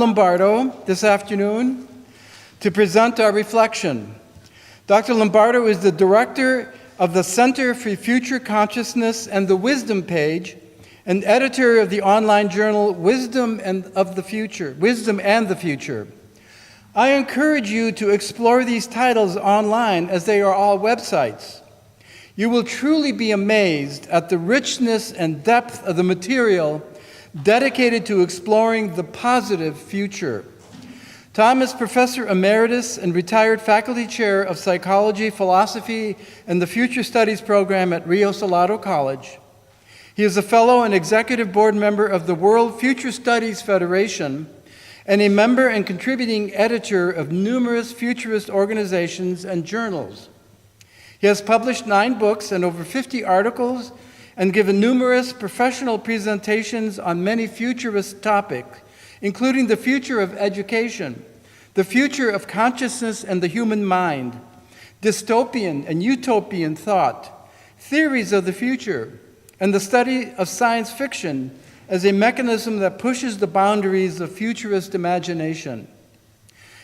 Lombardo this afternoon to present our reflection. Dr. Lombardo is the director of the Center for Future Consciousness and the Wisdom Page, and editor of the online journal Wisdom and the Future. I encourage you to explore these titles online, as they are all websites. You will truly be amazed at the richness and depth of the material dedicated to exploring the positive future. Tom is Professor Emeritus and retired Faculty Chair of Psychology, Philosophy, and the Future Studies program at Rio Salado College. He is a fellow and executive board member of the World Future Studies Federation and a member and contributing editor of numerous futurist organizations and journals. He has published 9 books and over 50 articles and given numerous professional presentations on many futurist topics, including the future of education, the future of consciousness and the human mind, dystopian and utopian thought, theories of the future, and the study of science fiction as a mechanism that pushes the boundaries of futurist imagination.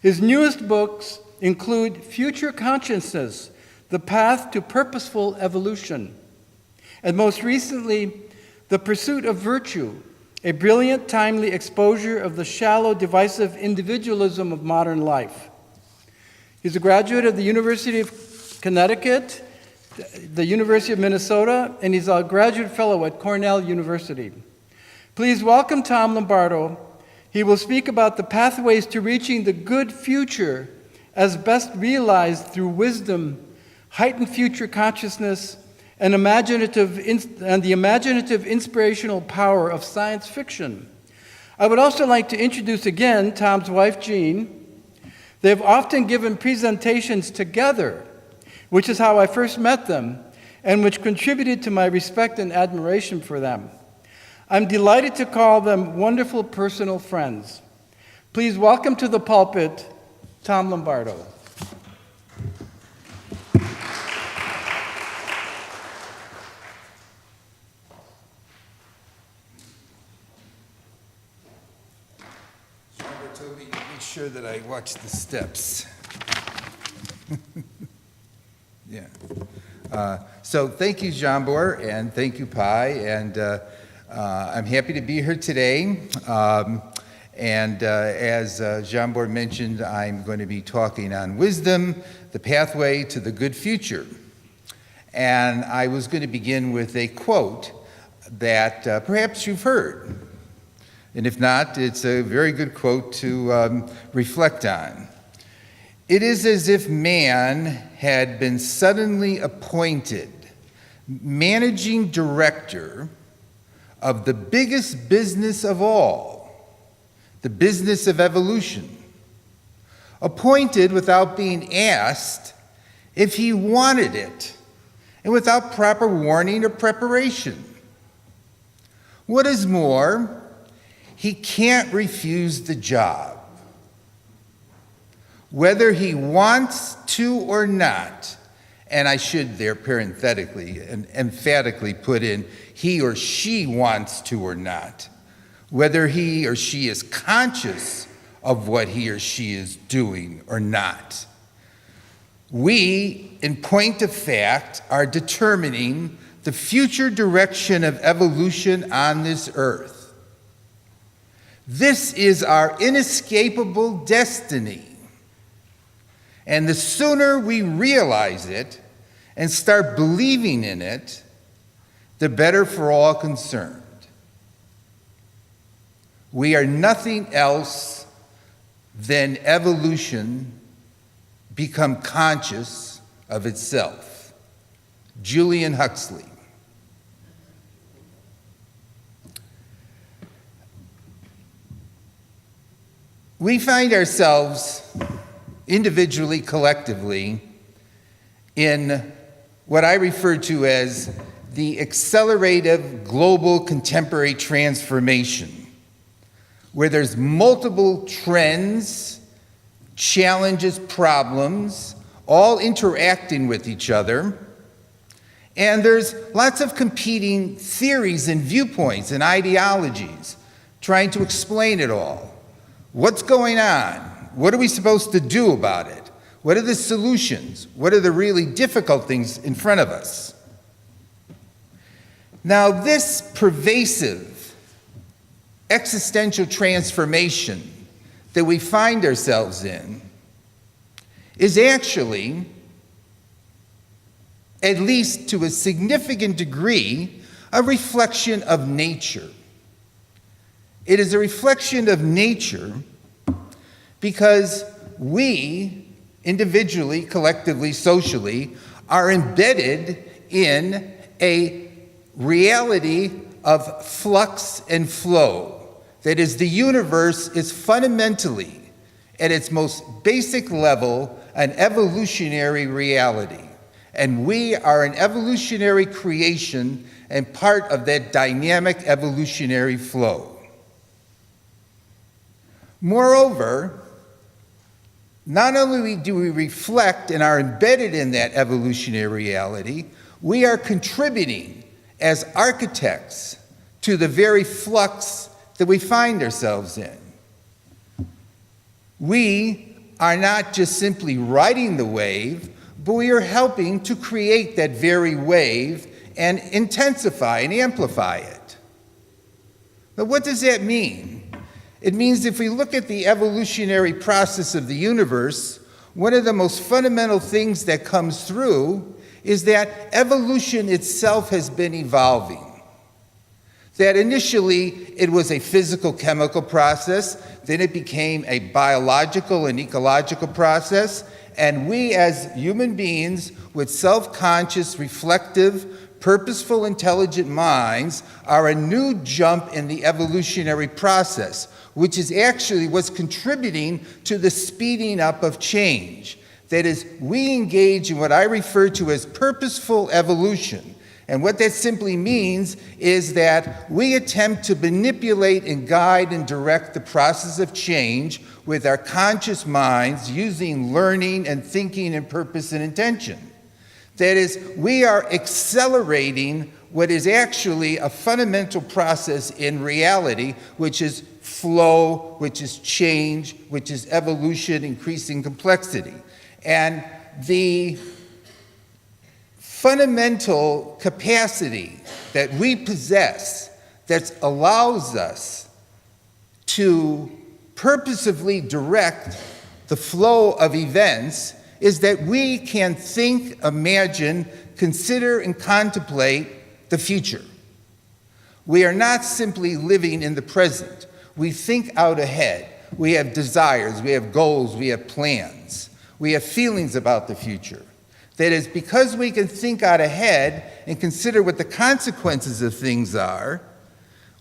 His newest books include Future Consciousness, The Path to Purposeful Evolution, and most recently, The Pursuit of Virtue, a brilliant, timely exposure of the shallow, divisive individualism of modern life. He's a graduate of the University of Connecticut, the University of Minnesota, and he's a graduate fellow at Cornell University. Please welcome Tom Lombardo. He will speak about the pathways to reaching the good future as best realized through wisdom, heightened future consciousness, and the imaginative inspirational power of science fiction. I would also like to introduce again Tom's wife, Jean. They have often given presentations together, which is how I first met them, and which contributed to my respect and admiration for them. I'm delighted to call them wonderful personal friends. Please welcome to the pulpit, Tom Lombardo. Robert told me to make sure that I watch the steps. Yeah. So thank you, Jambor, and thank you, Pi, and I'm happy to be here today. As Jambor mentioned, I'm going to be talking on wisdom, the pathway to the good future. And I was going to begin with a quote that perhaps you've heard. And if not, it's a very good quote to reflect on. It is as if man had been suddenly appointed managing director of the biggest business of all, the business of evolution, appointed without being asked if he wanted it, and without proper warning or preparation. What is more, he can't refuse the job. Whether he wants to or not, and I should there parenthetically and emphatically put in, he or she wants to or not, whether he or she is conscious of what he or she is doing or not. We, in point of fact, are determining the future direction of evolution on this earth. This is our inescapable destiny. And the sooner we realize it and start believing in it, the better for all concerned. We are nothing else than evolution become conscious of itself. Julian Huxley. We find ourselves individually, collectively, in what I refer to as the accelerative global contemporary transformation, where there's multiple trends, challenges, problems, all interacting with each other, and there's lots of competing theories and viewpoints and ideologies trying to explain it all. What's going on? What are we supposed to do about it? What are the solutions? What are the really difficult things in front of us? Now, this pervasive existential transformation that we find ourselves in is actually, at least to a significant degree, a reflection of nature. It is a reflection of nature because we, individually, collectively, socially, are embedded in a reality of flux and flow. That is, the universe is fundamentally, at its most basic level, an evolutionary reality. And we are an evolutionary creation and part of that dynamic evolutionary flow. Moreover, not only do we reflect and are embedded in that evolutionary reality, we are contributing as architects to the very flux that we find ourselves in. We are not just simply riding the wave, but we are helping to create that very wave and intensify and amplify it. But what does that mean? It means if we look at the evolutionary process of the universe, one of the most fundamental things that comes through is that evolution itself has been evolving. That initially it was a physical chemical process, then it became a biological and ecological process, and we as human beings with self-conscious, reflective, purposeful, intelligent minds are a new jump in the evolutionary process, which is actually what's contributing to the speeding up of change. That is, we engage in what I refer to as purposeful evolution. And what that simply means is that we attempt to manipulate and guide and direct the process of change with our conscious minds using learning and thinking and purpose and intention. That is, we are accelerating what is actually a fundamental process in reality, which is flow, which is change, which is evolution, increasing complexity. And the fundamental capacity that we possess that allows us to purposefully direct the flow of events is that we can think, imagine, consider, and contemplate the future. We are not simply living in the present. We think out ahead. We have desires, we have goals, we have plans. We have feelings about the future. That is, because we can think out ahead and consider what the consequences of things are,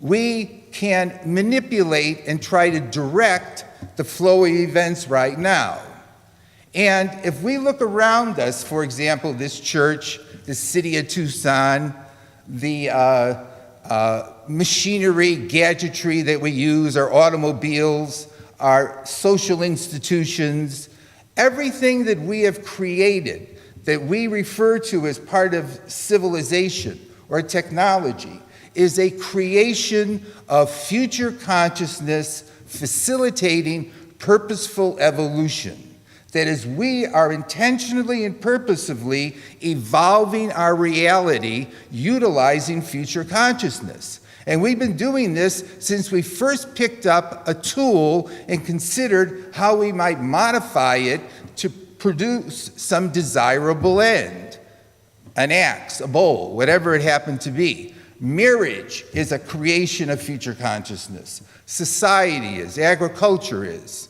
we can manipulate and try to direct the flow of events right now. And if we look around us, for example, this church, the city of Tucson, the machinery, gadgetry that we use, our automobiles, our social institutions, everything that we have created that we refer to as part of civilization or technology is a creation of future consciousness facilitating purposeful evolution. That is, we are intentionally and purposefully evolving our reality utilizing future consciousness. And we've been doing this since we first picked up a tool and considered how we might modify it to produce some desirable end. An axe, a bowl, whatever it happened to be. Marriage is a creation of future consciousness. Society is, agriculture is.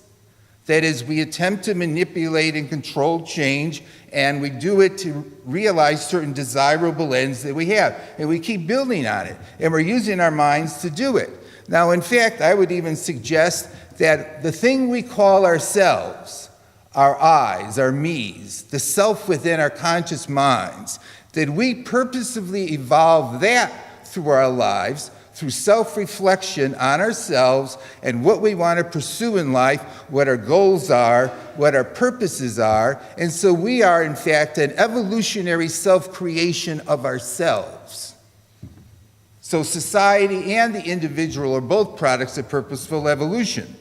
That is, we attempt to manipulate and control change, and we do it to realize certain desirable ends that we have. And we keep building on it, and we're using our minds to do it. Now, in fact, I would even suggest that the thing we call ourselves, our I's, our me's, the self within our conscious minds, that we purposefully evolve that through our lives, through self-reflection on ourselves and what we want to pursue in life, what our goals are, what our purposes are. And so we are, in fact, an evolutionary self-creation of ourselves. So society and the individual are both products of purposeful evolution.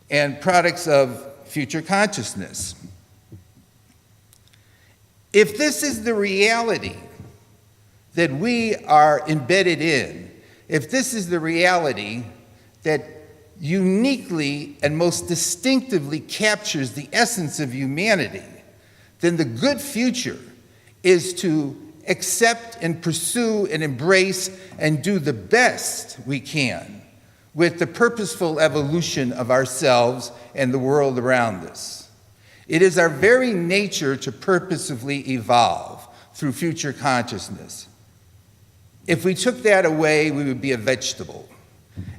and products of future consciousness. If this is the reality that we are embedded in, if this is the reality that uniquely and most distinctively captures the essence of humanity, then the good future is to accept and pursue and embrace and do the best we can with the purposeful evolution of ourselves and the world around us. It is our very nature to purposefully evolve through future consciousness. If we took that away, we would be a vegetable.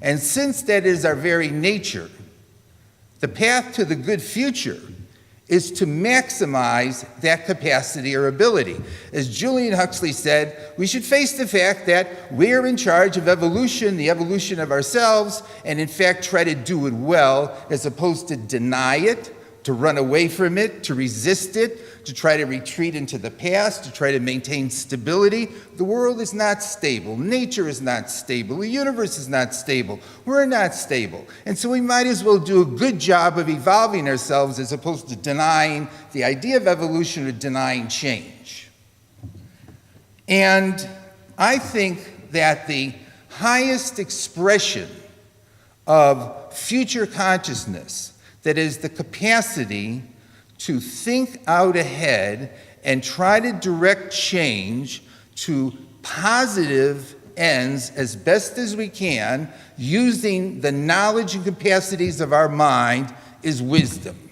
And since that is our very nature, the path to the good future is to maximize that capacity or ability. As Julian Huxley said, we should face the fact that we're in charge of evolution, the evolution of ourselves, and in fact try to do it well, as opposed to deny it, to run away from it, to resist it, to try to retreat into the past, to try to maintain stability. The world is not stable. Nature is not stable. The universe is not stable. We're not stable. And so we might as well do a good job of evolving ourselves as opposed to denying the idea of evolution or denying change. And I think that the highest expression of future consciousness, that is the capacity to think out ahead and try to direct change to positive ends as best as we can, using the knowledge and capacities of our mind, is wisdom.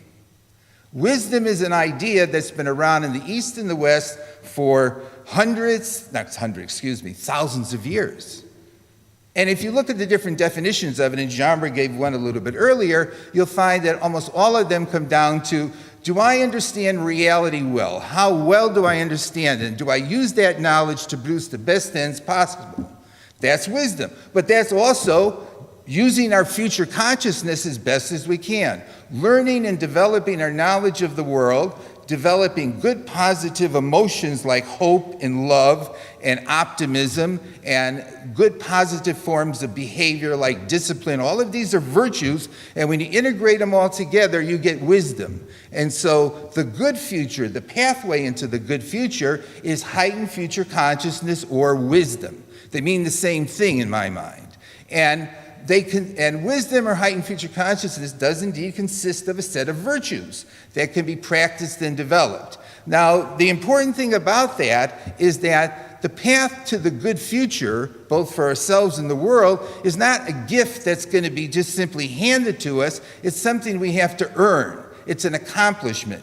Wisdom is an idea that's been around in the East and the West for thousands of years. And if you look at the different definitions of it, and Jean-Bert gave one a little bit earlier, you'll find that almost all of them come down to, do I understand reality well? How well do I understand it? And do I use that knowledge to produce the best ends possible? That's wisdom. But that's also using our future consciousness as best as we can, learning and developing our knowledge of the world, developing good positive emotions like hope and love and optimism, and good positive forms of behavior like discipline. All of these are virtues, and when you integrate them all together, you get wisdom. And so the good future, the pathway into the good future, is heightened future consciousness or wisdom. They mean the same thing in my mind. And wisdom or heightened future consciousness does indeed consist of a set of virtues that can be practiced and developed. Now, the important thing about that is that the path to the good future, both for ourselves and the world, is not a gift that's going to be just simply handed to us. It's something we have to earn. It's an accomplishment.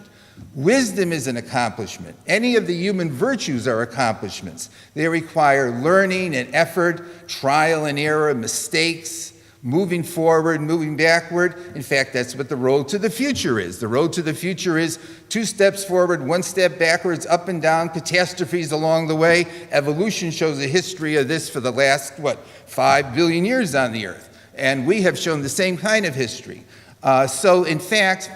Wisdom is an accomplishment. Any of the human virtues are accomplishments. They require learning and effort, trial and error, mistakes, moving forward, moving backward. In fact, that's what the road to the future is. The road to the future is 2 steps forward, 1 step backwards, up and down, catastrophes along the way. Evolution shows a history of this for the last, 5 billion years on the earth. And we have shown the same kind of history. So in fact,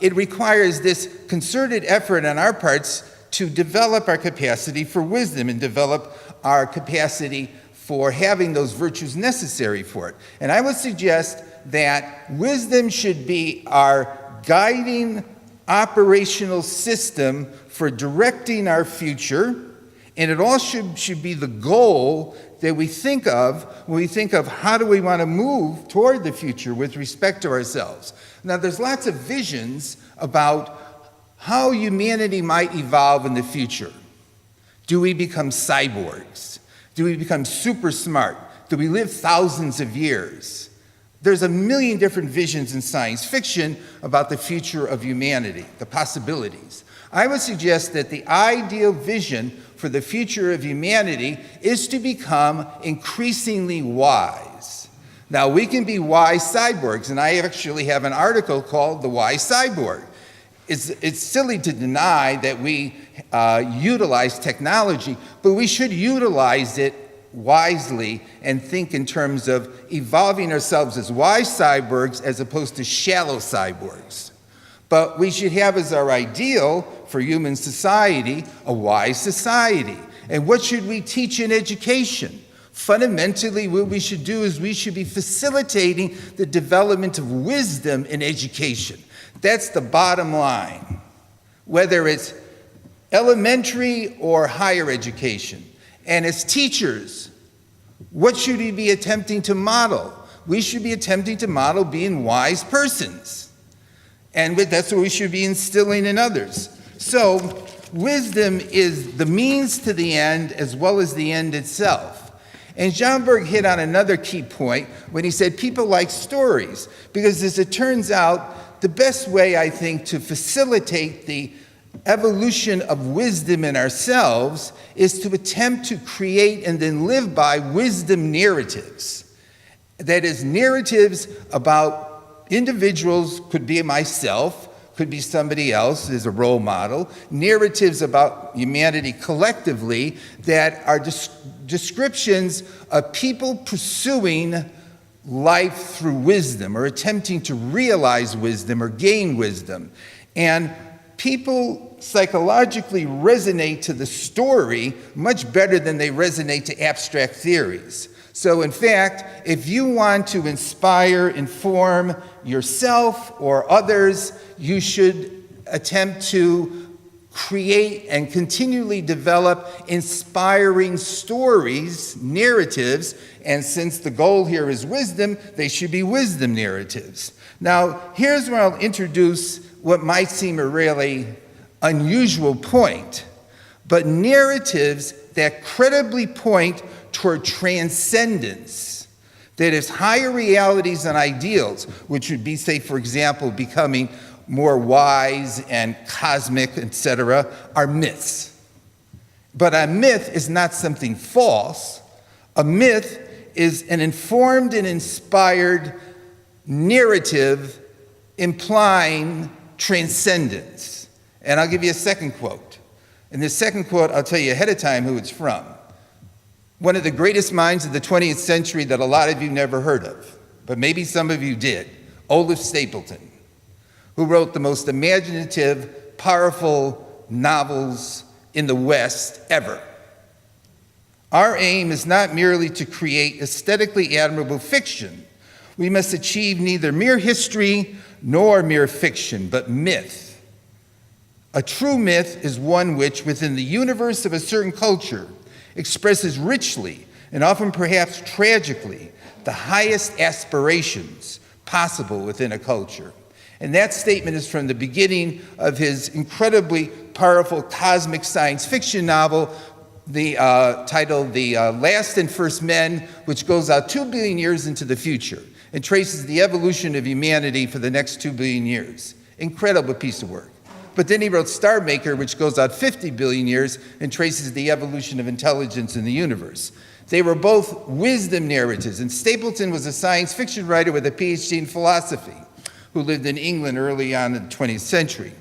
it requires this concerted effort on our parts to develop our capacity for wisdom and develop our capacity for having those virtues necessary for it. And I would suggest that wisdom should be our guiding operational system for directing our future, and it all should be the goal that we think of when we think of how do we want to move toward the future with respect to ourselves. Now, there's lots of visions about how humanity might evolve in the future. Do we become cyborgs? Do we become super smart? Do we live thousands of years? There's a million different visions in science fiction about the future of humanity, the possibilities. I would suggest that the ideal vision for the future of humanity is to become increasingly wise. Now, we can be wise cyborgs, and I actually have an article called The Wise Cyborg. It's silly to deny that we utilize technology, but we should utilize it wisely and think in terms of evolving ourselves as wise cyborgs as opposed to shallow cyborgs. But we should have as our ideal for human society a wise society. And what should we teach in education? Fundamentally, what we should do is we should be facilitating the development of wisdom in education. That's the bottom line, whether it's elementary or higher education. And as teachers, what should we be attempting to model? We should be attempting to model being wise persons. And that's what we should be instilling in others. So, wisdom is the means to the end as well as the end itself. And Schomburg hit on another key point when he said people like stories, because as it turns out, the best way, I think, to facilitate the evolution of wisdom in ourselves is to attempt to create and then live by wisdom narratives. That is, narratives about individuals, could be myself, could be somebody else as a role model, narratives about humanity collectively that are descriptions of people pursuing life through wisdom or attempting to realize wisdom or gain wisdom. And people psychologically resonate to the story much better than they resonate to abstract theories. So in fact, if you want to inspire, inform yourself or others, you should attempt to create and continually develop inspiring stories, narratives, and since the goal here is wisdom, they should be wisdom narratives. Now, here's where I'll introduce what might seem a really unusual point, but narratives that credibly point toward transcendence, that is, higher realities and ideals, which would be, say, for example, becoming more wise and cosmic, etc., are myths. But a myth is not something false. A myth is an informed and inspired narrative implying transcendence. And I'll give you a second quote. In this second quote, I'll tell you ahead of time who it's from. One of the greatest minds of the 20th century that a lot of you never heard of, but maybe some of you did, Olaf Stapleton, who wrote the most imaginative, powerful novels in the West ever. Our aim is not merely to create aesthetically admirable fiction. We must achieve neither mere history nor mere fiction, but myth. A true myth is one which, within the universe of a certain culture, expresses richly, and often perhaps tragically, the highest aspirations possible within a culture. And that statement is from the beginning of his incredibly powerful cosmic science fiction novel, titled The Last and First Men, which goes out 2 billion years into the future and traces the evolution of humanity for the next 2 billion years. Incredible piece of work. But then he wrote Star Maker, which goes out 50 billion years and traces the evolution of intelligence in the universe. They were both wisdom narratives, and Stapleton was a science fiction writer with a PhD in philosophy who lived in England early on in the 20th century.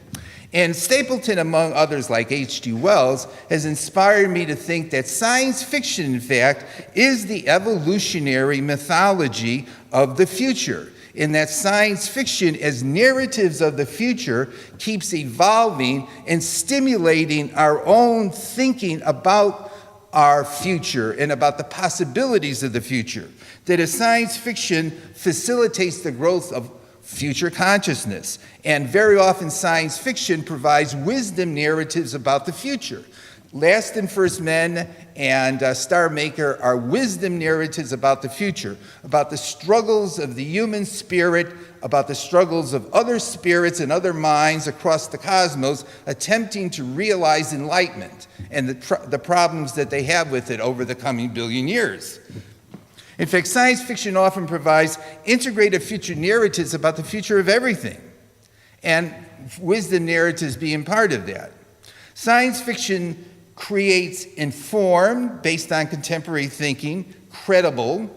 And Stapleton, among others like H.G. Wells, has inspired me to think that science fiction, in fact, is the evolutionary mythology of the future, in that science fiction, as narratives of the future, keeps evolving and stimulating our own thinking about our future and about the possibilities of the future. That as science fiction facilitates the growth of future consciousness, and very often science fiction provides wisdom narratives about the future. Last and First Men and Star Maker are wisdom narratives about the future, about the struggles of the human spirit, about the struggles of other spirits and other minds across the cosmos attempting to realize enlightenment and the problems that they have with it over the coming billion years. In fact, science fiction often provides integrated future narratives about the future of everything, and wisdom narratives being part of that. Science fiction creates informed, based on contemporary thinking, credible,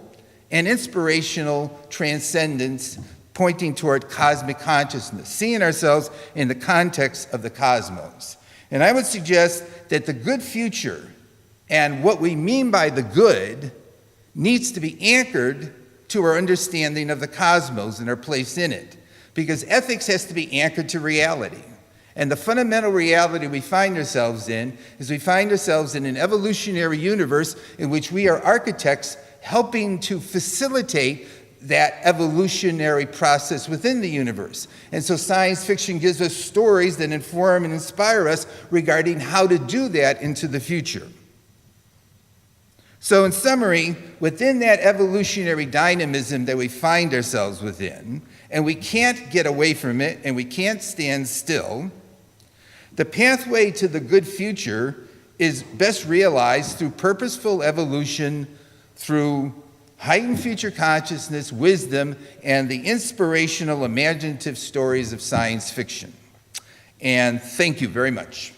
and inspirational transcendence pointing toward cosmic consciousness, seeing ourselves in the context of the cosmos. And I would suggest that the good future and what we mean by the good needs to be anchored to our understanding of the cosmos and our place in it, because ethics has to be anchored to reality. And the fundamental reality we find ourselves in is we find ourselves in an evolutionary universe in which we are architects helping to facilitate that evolutionary process within the universe. And so science fiction gives us stories that inform and inspire us regarding how to do that into the future. So in summary, within that evolutionary dynamism that we find ourselves within, and we can't get away from it, and we can't stand still, the pathway to the good future is best realized through purposeful evolution, through heightened future consciousness, wisdom, and the inspirational, imaginative stories of science fiction. And thank you very much.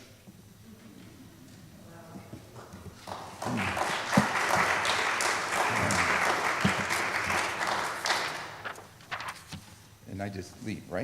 And I just leave, right?